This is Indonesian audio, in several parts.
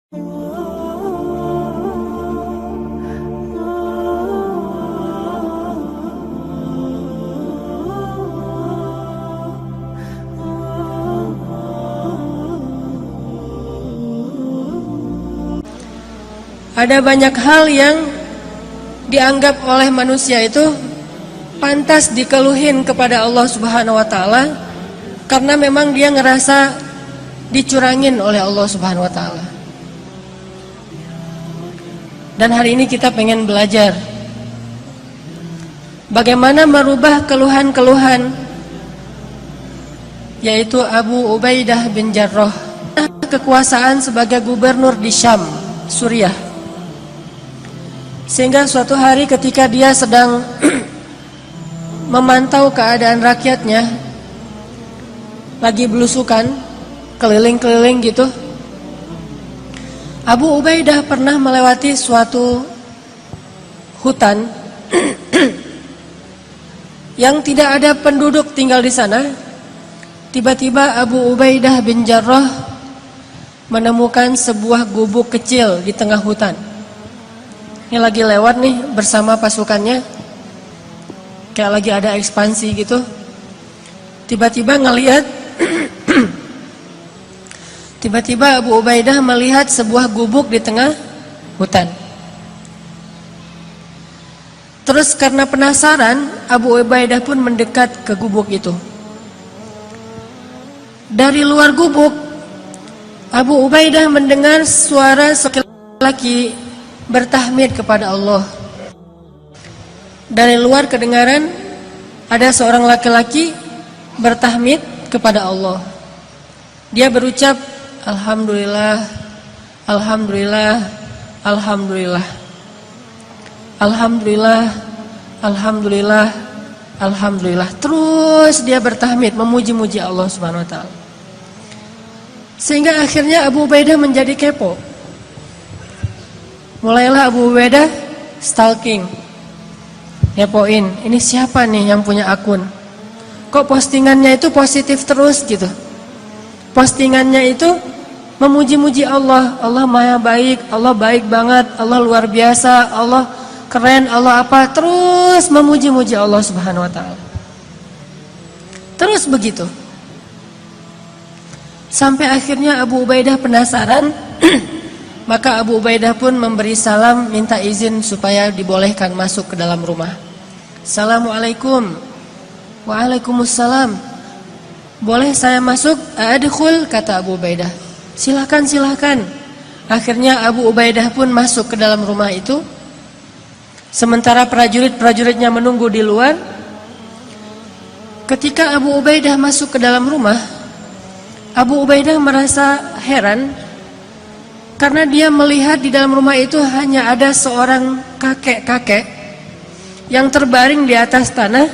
Ada banyak hal yang dianggap oleh manusia itu pantas dikeluhin kepada Allah Subhanahu wa taala karena memang dia ngerasa dicurangin oleh Allah Subhanahu wa taala. Dan hari ini kita pengen belajar bagaimana merubah keluhan-keluhan, yaitu Abu Ubaidah bin Jarrah, kekuasaan sebagai gubernur di Syam, Suriah. Sehingga suatu hari ketika dia sedang memantau keadaan rakyatnya, lagi belusukan, keliling-keliling gitu, Abu Ubaidah pernah melewati suatu hutan yang tidak ada penduduk tinggal di sana. Tiba-tiba Abu Ubaidah bin Jarrah menemukan sebuah gubuk kecil di tengah hutan. Ini lagi lewat nih bersama pasukannya, kayak lagi ada ekspansi gitu. Tiba-tiba ngelihat tiba-tiba Abu Ubaidah melihat sebuah gubuk di tengah hutan. Terus karena penasaran, Abu Ubaidah pun mendekat ke gubuk itu. Dari luar gubuk, Abu Ubaidah mendengar suara laki-laki bertahmid kepada Allah. Dari luar kedengaran ada seorang laki-laki bertahmid kepada Allah. Dia berucap, Alhamdulillah, Alhamdulillah, Alhamdulillah, Alhamdulillah, Alhamdulillah, Alhamdulillah. Terus dia bertahmid, memuji-muji Allah Subhanahu wa taala. Sehingga akhirnya Abu Ubaidah menjadi kepo. Mulailah Abu Ubaidah stalking, ngepoin, ini siapa nih yang punya akun? Kok postingannya itu positif terus gitu? Postingannya itu memuji-muji Allah, Allah maha baik, Allah baik banget, Allah luar biasa, Allah keren, Allah apa, terus memuji-muji Allah Subhanahu wa taala. Terus begitu. Sampai akhirnya Abu Ubaidah penasaran. Maka Abu Ubaidah pun memberi salam, minta izin supaya dibolehkan masuk ke dalam rumah. Assalamualaikum. Waalaikumsalam. Boleh saya masuk? Adkhul, kata Abu Ubaidah. Silakan, silakan. Akhirnya Abu Ubaidah pun masuk ke dalam rumah itu. Sementara prajurit-prajuritnya menunggu di luar. Ketika Abu Ubaidah masuk ke dalam rumah, Abu Ubaidah merasa heran karena dia melihat di dalam rumah itu hanya ada seorang kakek-kakek yang terbaring di atas tanah,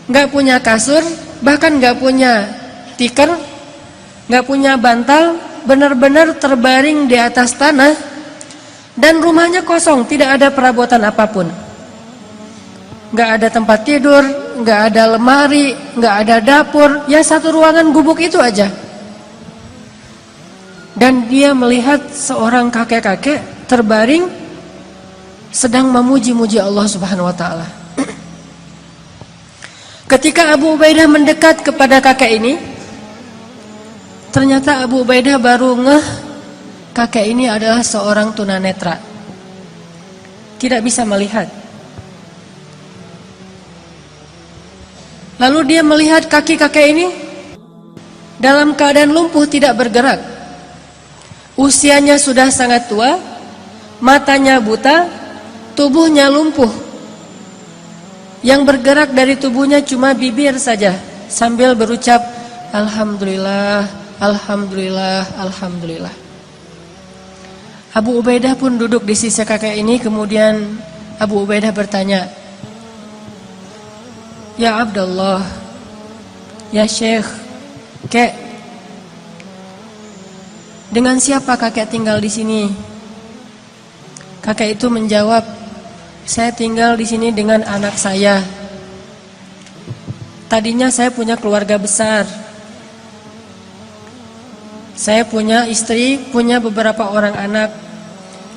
nggak punya kasur, bahkan nggak punya tikar, nggak punya bantal, benar-benar terbaring di atas tanah, dan rumahnya kosong, tidak ada perabotan apapun, nggak ada tempat tidur, nggak ada lemari, nggak ada dapur, ya satu ruangan gubuk itu aja. Dan dia melihat seorang kakek-kakek terbaring sedang memuji-muji Allah Subhanahu wa taala. Ketika Abu Ubaidah mendekat kepada kakek ini, ternyata Abu Ubaidah baru ngeh kakek ini adalah seorang tunanetra, tidak bisa melihat. Lalu dia melihat kaki kakek ini dalam keadaan lumpuh, tidak bergerak. Usianya sudah sangat tua, matanya buta, tubuhnya lumpuh. Yang bergerak dari tubuhnya cuma bibir saja sambil berucap Alhamdulillah, Alhamdulillah, Alhamdulillah. Abu Ubaidah pun duduk di sisi kakek ini. Kemudian Abu Ubaidah bertanya, Ya Abdullah, ya Syekh, kek, dengan siapa kakek tinggal di sini? Kakek itu menjawab, saya tinggal di sini dengan anak saya. Tadinya saya punya keluarga besar. Saya punya istri, punya beberapa orang anak,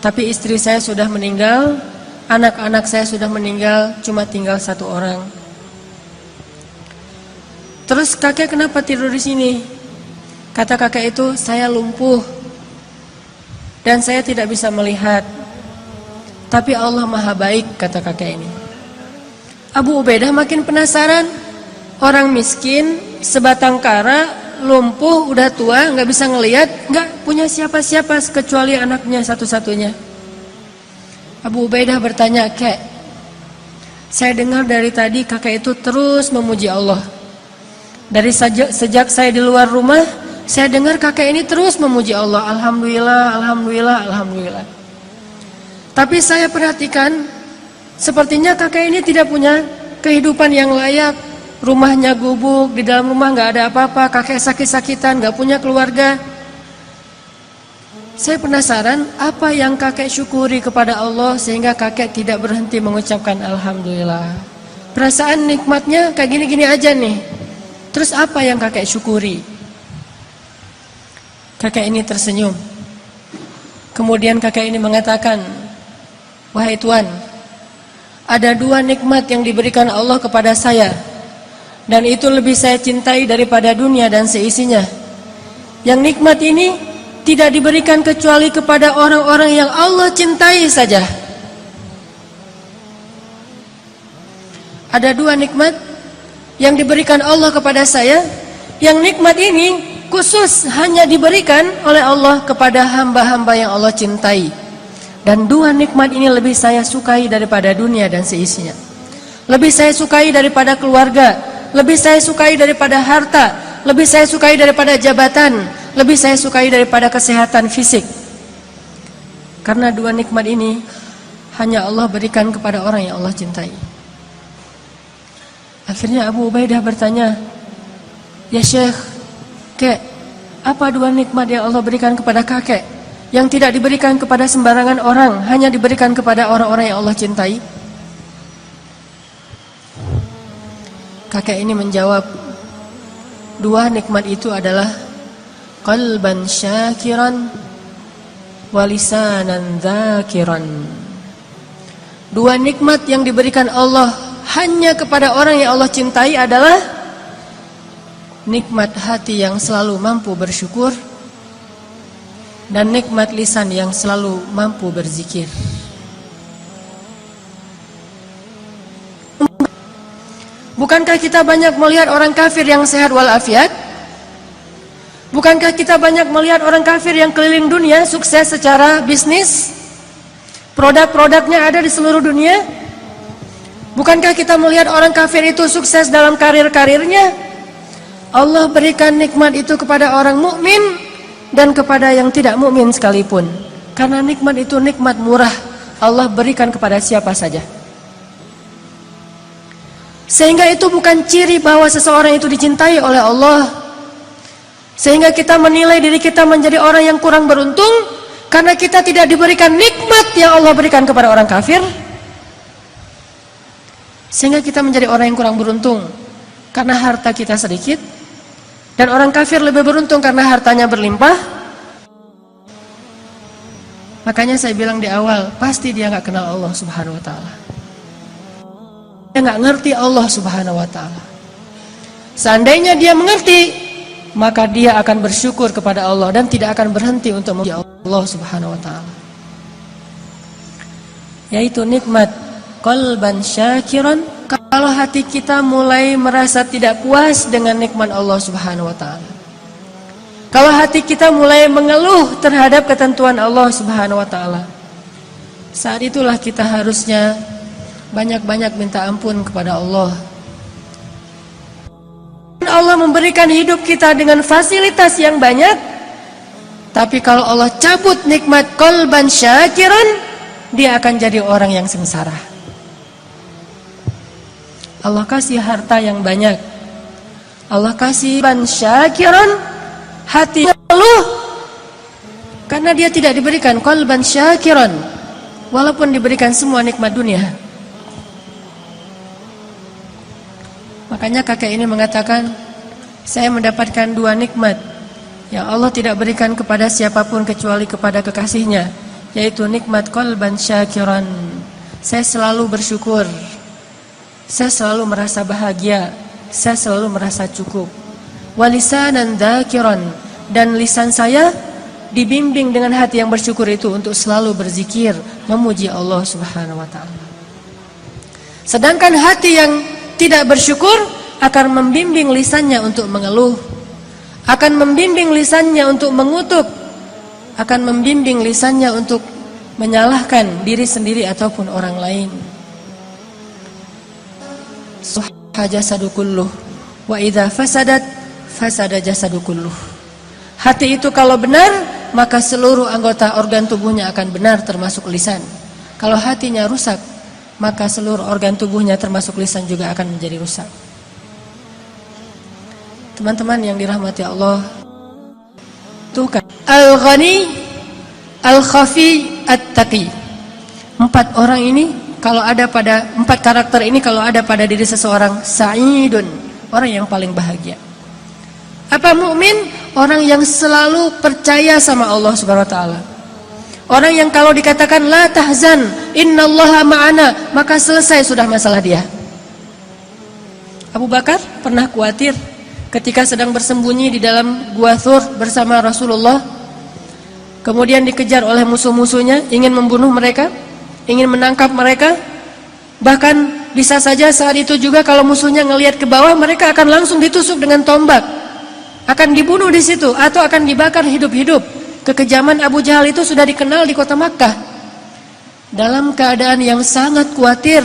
tapi istri saya sudah meninggal, anak-anak saya sudah meninggal, cuma tinggal satu orang. Terus kakek kenapa tidur di sini? Kata kakek itu, saya lumpuh dan saya tidak bisa melihat. Tapi Allah maha baik, kata kakek ini. Abu Ubaidah makin penasaran. Orang miskin, sebatang kara, lumpuh, udah tua, gak bisa ngelihat, gak punya siapa-siapa kecuali anaknya satu-satunya. Abu Ubaidah bertanya, "Kek, saya dengar dari tadi kakek itu terus memuji Allah. Dari sejak saya di luar rumah, saya dengar kakek ini terus memuji Allah. Alhamdulillah, Alhamdulillah, Alhamdulillah. Tapi saya perhatikan, sepertinya kakek ini tidak punya kehidupan yang layak. Rumahnya gubuk, di dalam rumah gak ada apa-apa, kakek sakit-sakitan, gak punya keluarga. Saya penasaran, apa yang kakek syukuri kepada Allah sehingga kakek tidak berhenti mengucapkan Alhamdulillah. Perasaan nikmatnya kayak gini-gini aja nih. Terus apa yang kakek syukuri?" Kakek ini tersenyum. Kemudian kakek ini mengatakan, "Wahai Tuan, ada dua nikmat yang diberikan Allah kepada saya, dan itu lebih saya cintai daripada dunia dan seisinya. Yang nikmat ini tidak diberikan kecuali kepada orang-orang yang Allah cintai saja." Ada dua nikmat yang diberikan Allah kepada saya, yang nikmat ini khusus hanya diberikan oleh Allah kepada hamba-hamba yang Allah cintai. Dan dua nikmat ini lebih saya sukai daripada dunia dan seisinya. Lebih saya sukai daripada keluarga, lebih saya sukai daripada harta, lebih saya sukai daripada jabatan, lebih saya sukai daripada kesehatan fisik. Karena dua nikmat ini hanya Allah berikan kepada orang yang Allah cintai. Akhirnya Abu Ubaidah bertanya, "Ya Syekh, Kek, apa dua nikmat yang Allah berikan kepada kakek yang tidak diberikan kepada sembarangan orang, hanya diberikan kepada orang-orang yang Allah cintai?" Kakek ini menjawab, dua nikmat itu adalah qalban syakiran wa lisanan dzakiran. Dua nikmat yang diberikan Allah hanya kepada orang yang Allah cintai adalah nikmat hati yang selalu mampu bersyukur dan nikmat lisan yang selalu mampu berzikir. Bukankah kita banyak melihat orang kafir yang sehat walafiat? Bukankah kita banyak melihat orang kafir yang keliling dunia sukses secara bisnis? Produk-produknya ada di seluruh dunia. Bukankah kita melihat orang kafir itu sukses dalam karir-karirnya? Allah berikan nikmat itu kepada orang mukmin dan kepada yang tidak mukmin sekalipun. Karena nikmat itu nikmat murah, Allah berikan kepada siapa saja. Sehingga itu bukan ciri bahwa seseorang itu dicintai oleh Allah. Sehingga kita menilai diri kita menjadi orang yang kurang beruntung karena kita tidak diberikan nikmat yang Allah berikan kepada orang kafir. Sehingga kita menjadi orang yang kurang beruntung karena harta kita sedikit, dan orang kafir lebih beruntung karena hartanya berlimpah. Makanya saya bilang di awal, pasti dia gak kenal Allah subhanahu wa ta'ala. Dia gak ngerti Allah subhanahu wa ta'ala. Seandainya dia mengerti, maka dia akan bersyukur kepada Allah dan tidak akan berhenti untuk memuji Allah subhanahu wa ta'ala. Yaitu nikmat qalban syakiran. Kalau hati kita mulai merasa tidak puas dengan nikmat Allah subhanahu wa ta'ala, kalau hati kita mulai mengeluh terhadap ketentuan Allah subhanahu wa ta'ala, saat itulah kita harusnya banyak-banyak minta ampun kepada Allah. Allah memberikan hidup kita dengan fasilitas yang banyak, tapi kalau Allah cabut nikmat qalban syakiran, dia akan jadi orang yang sengsara. Allah kasih harta yang banyak, Allah kasih qalban syakiran, hati mengeluh karena dia tidak diberikan qalban syakiran, walaupun diberikan semua nikmat dunia. Makanya kakek ini mengatakan, saya mendapatkan dua nikmat yang Allah tidak berikan kepada siapapun kecuali kepada kekasihnya, yaitu nikmat qalban syakiran. Saya selalu bersyukur, saya selalu merasa bahagia, saya selalu merasa cukup. Walisanan dzakiran, dan lisan saya dibimbing dengan hati yang bersyukur itu untuk selalu berzikir, memuji Allah Subhanahu wa taala. Sedangkan hati yang tidak bersyukur akan membimbing lisannya untuk mengeluh, akan membimbing lisannya untuk mengutuk, akan membimbing lisannya untuk menyalahkan diri sendiri ataupun orang lain. Sahha jasadu kulluh wa idza fasadat fasada jasadu kulluh. Hati itu kalau benar, maka seluruh anggota organ tubuhnya akan benar, termasuk lisan. Kalau hatinya rusak, maka seluruh organ tubuhnya termasuk lisan juga akan menjadi rusak. Teman-teman yang dirahmati Allah, tuh kan Al-Ghani, Al-Khafi, At-Taqi. 4 orang ini kalau ada pada 4 karakter ini kalau ada pada diri seseorang, sa'idun, orang yang paling bahagia. Apa mukmin? Orang yang selalu percaya sama Allah Subhanahu wa taala. Orang yang kalau dikatakan la tahzan, innallaha ma'ana, maka selesai sudah masalah dia. Abu Bakar pernah khawatir ketika sedang bersembunyi di dalam Gua Thur bersama Rasulullah. Kemudian dikejar oleh musuh-musuhnya, ingin membunuh mereka, ingin menangkap mereka. Bahkan bisa saja saat itu juga kalau musuhnya ngelihat ke bawah, mereka akan langsung ditusuk dengan tombak, akan dibunuh di situ atau akan dibakar hidup-hidup. Kekejaman Abu Jahal itu sudah dikenal di kota Makkah. Dalam keadaan yang sangat khawatir,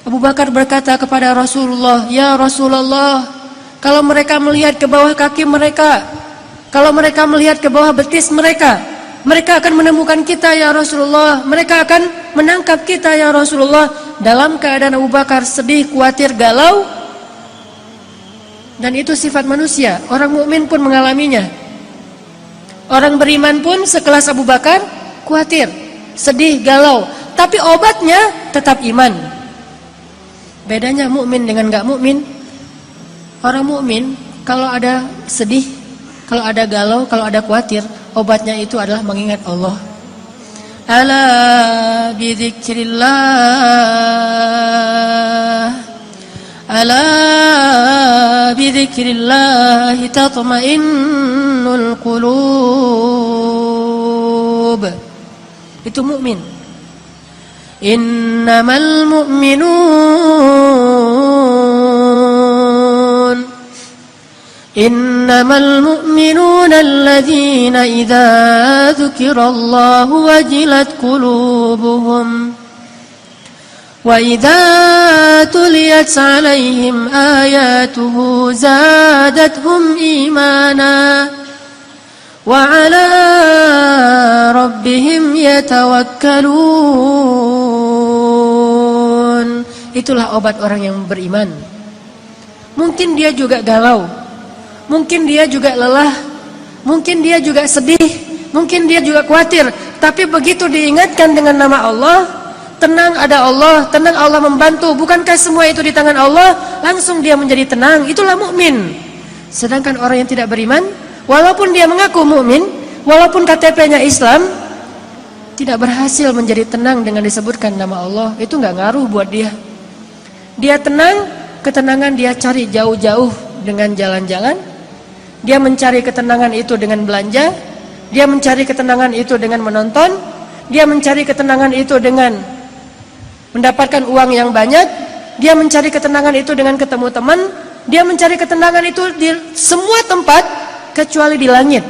Abu Bakar berkata kepada Rasulullah, "Ya Rasulullah, kalau mereka melihat ke bawah kaki mereka, kalau mereka melihat ke bawah betis mereka, mereka akan menemukan kita ya Rasulullah, mereka akan menangkap kita ya Rasulullah." Dalam keadaan Abu Bakar sedih, khawatir, galau. Dan itu sifat manusia, orang mukmin pun mengalaminya. Orang beriman pun sekelas Abu Bakar khawatir, sedih, galau, tapi obatnya tetap iman. Bedanya mukmin dengan enggak mukmin. Orang mukmin kalau ada sedih, kalau ada galau, kalau ada khawatir, obatnya itu adalah mengingat Allah. Ala bidzikrillah, ala bidzikrillah tatma'innul qulub. Itu mukmin. Innamal mu'minun, innamal mu'minuna alladzina idza dzukirallahu wajilat qulubuhum wa idza tuliyat 'alaihim ayatuhu zadatuhum imana wa 'ala rabbihim yatawakkalun. Itulah obat orang yang beriman. Mungkin dia juga galau, mungkin dia juga lelah, mungkin dia juga sedih, mungkin dia juga khawatir, tapi begitu diingatkan dengan nama Allah, tenang, ada Allah, tenang, Allah membantu. Bukankah semua itu di tangan Allah? Langsung dia menjadi tenang. Itulah mukmin. Sedangkan orang yang tidak beriman, walaupun dia mengaku mukmin, walaupun KTP-nya Islam, tidak berhasil menjadi tenang dengan disebutkan nama Allah. Itu nggak ngaruh buat dia. Dia tenang, ketenangan dia cari jauh-jauh dengan jalan-jalan. Dia mencari ketenangan itu dengan belanja. Dia mencari ketenangan itu dengan menonton. Dia mencari ketenangan itu dengan mendapatkan uang yang banyak. Dia mencari ketenangan itu dengan ketemu teman. Dia mencari ketenangan itu di semua tempat kecuali di langit.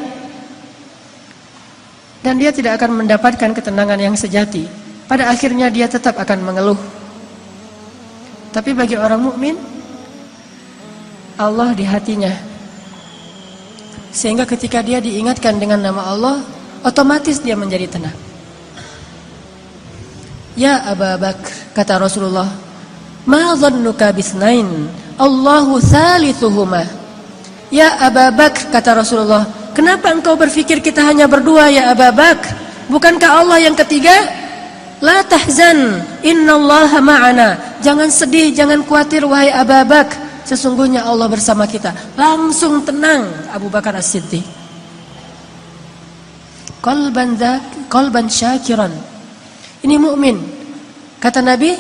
Dan dia tidak akan mendapatkan ketenangan yang sejati. Pada akhirnya dia tetap akan mengeluh. Tapi bagi orang mukmin, Allah di hatinya. Sehingga ketika dia diingatkan dengan nama Allah, otomatis dia menjadi tenang. Ya Abu Bakar, kata Rasulullah, ma dhannuka bisnain, Allahu thalithuhuma. Ya Abu Bakar, kata Rasulullah, kenapa engkau berpikir kita hanya berdua ya Abu Bakar? Bukankah Allah yang ketiga? La tahzan, innallaha ma'ana. Jangan sedih, jangan khawatir wahai Abu Bakar. sesungguhnya Allah bersama kita. Langsung tenang Abu Bakar As-Siddiq. Qalban syakiran. Ini mukmin. Kata Nabi,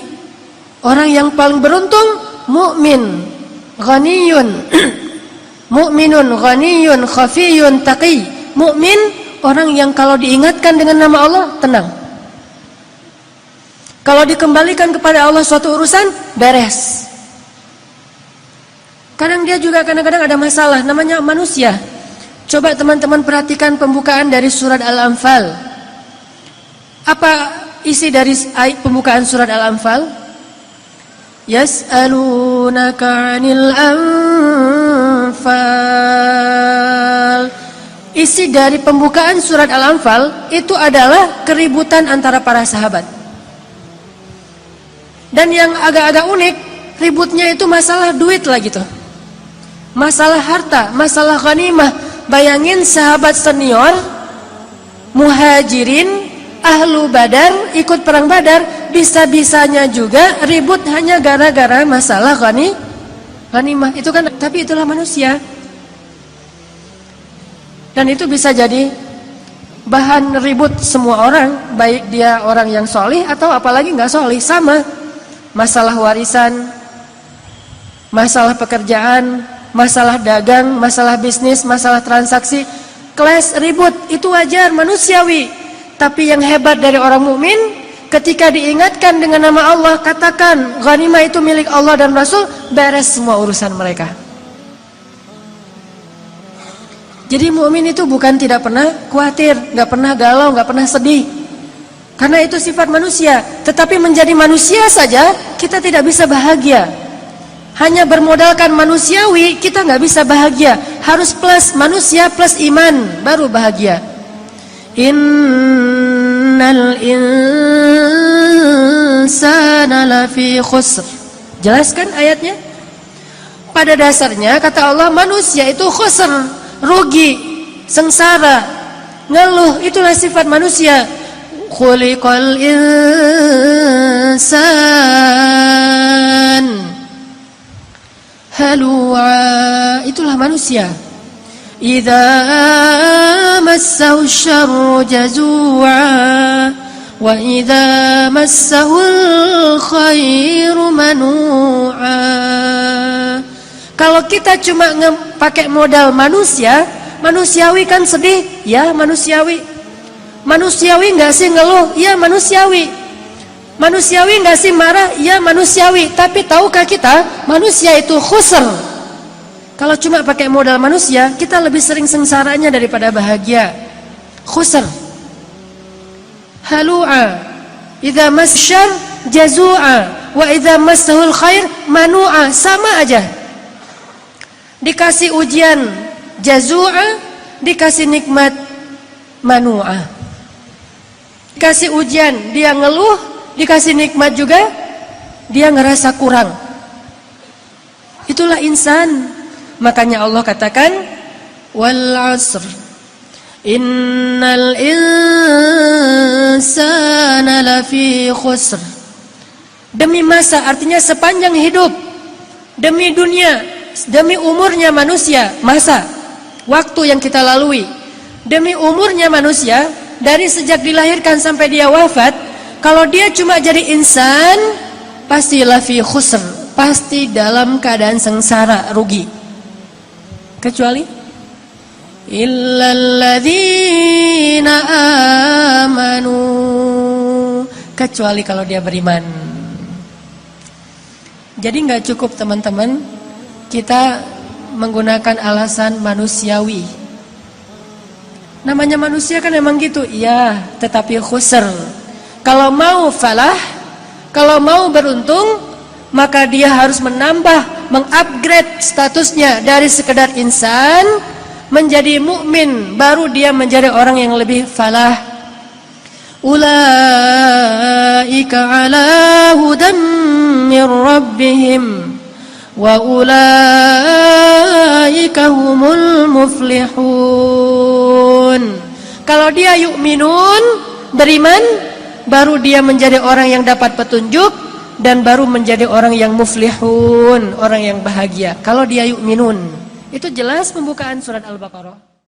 orang yang paling beruntung mukmin, ghaniyun, mukminun ghaniyun khafiyun taqi. Mukmin orang yang kalau diingatkan dengan nama Allah tenang. Kalau dikembalikan kepada Allah suatu urusan beres. Kadang dia juga kadang-kadang ada masalah, namanya manusia. Coba teman-teman perhatikan pembukaan dari surat Al-Anfal. Apa isi dari pembukaan surat Al-Anfal? Yas'alunaka 'anil anfal. Isi dari pembukaan surat Al-Anfal itu adalah keributan antara para sahabat. Dan yang agak-agak unik, ributnya itu masalah duit lah gitu. Masalah harta, masalah ghanimah. Bayangin sahabat senior, muhajirin, ahlu badar, ikut perang badar, bisa-bisanya juga ribut hanya gara-gara masalah ghanimah. Itu kan, tapi itulah manusia. Dan itu bisa jadi bahan ribut semua orang, baik dia orang yang solih atau apalagi nggak solih, sama. Masalah warisan, masalah pekerjaan, masalah dagang, masalah bisnis, masalah transaksi, clash, ribut, itu wajar, manusiawi. Tapi yang hebat dari orang mukmin, ketika diingatkan dengan nama Allah, katakan ghanimah itu milik Allah dan Rasul, beres semua urusan mereka. Jadi mukmin itu bukan tidak pernah khawatir, nggak pernah galau, nggak pernah sedih. Karena itu sifat manusia. Tetapi menjadi manusia saja kita tidak bisa bahagia. Hanya bermodalkan manusiawi kita nggak bisa bahagia. Harus plus manusia plus iman baru bahagia. Innal insana lafi khusr. Jelaskan ayatnya. Pada dasarnya kata Allah manusia itu khusr, rugi, sengsara, ngeluh, itulah sifat manusia. Khuliqal insan halu'a, itulah manusia. Idza massahu syarru jazu'a wa idza massahul khairu manu'a. Kalau kita cuma pakai modal manusia, manusiawi kan sedih, ya manusiawi. Manusiawi nggak sih ngeluh? Ya manusiawi. Manusiawi nggak sih marah? Ya manusiawi. Tapi tahukah kita manusia itu khusr? Kalau cuma pakai modal manusia, kita lebih sering sengsaranya daripada bahagia. Khusr. Halu'a. Idza masyar jazu'a wa idza massahul khair manu'a. Sama aja. Dikasih ujian jazu'a, dikasih nikmat manu'a. Dikasih ujian, dia ngeluh, dikasih nikmat juga, dia ngerasa kurang. Itulah insan. Makanya Allah katakan, wal 'asr, innal insana lafi khusr. Demi masa, artinya sepanjang hidup, demi dunia, demi umurnya manusia, masa, waktu yang kita lalui, demi umurnya manusia, dari sejak dilahirkan sampai dia wafat, kalau dia cuma jadi insan, pasti lafi khusr, pasti dalam keadaan sengsara, rugi. Kecuali illalladzina amanu, kecuali kalau dia beriman. Jadi nggak cukup teman-teman kita menggunakan alasan manusiawi. Namanya manusia kan emang gitu, iya, tetapi khusr. Kalau mau falah, kalau mau beruntung, maka dia harus menambah, mengupgrade statusnya dari sekedar insan menjadi mukmin, baru dia menjadi orang yang lebih falah. Ulaika ala hudan min rabbihim wa ulaika humul muflihun. Kalau dia yu'minun, beriman, baru dia menjadi orang yang dapat petunjuk, dan baru menjadi orang yang muflihun, orang yang bahagia. Kalau dia yu'minun. Itu jelas pembukaan surat Al-Baqarah.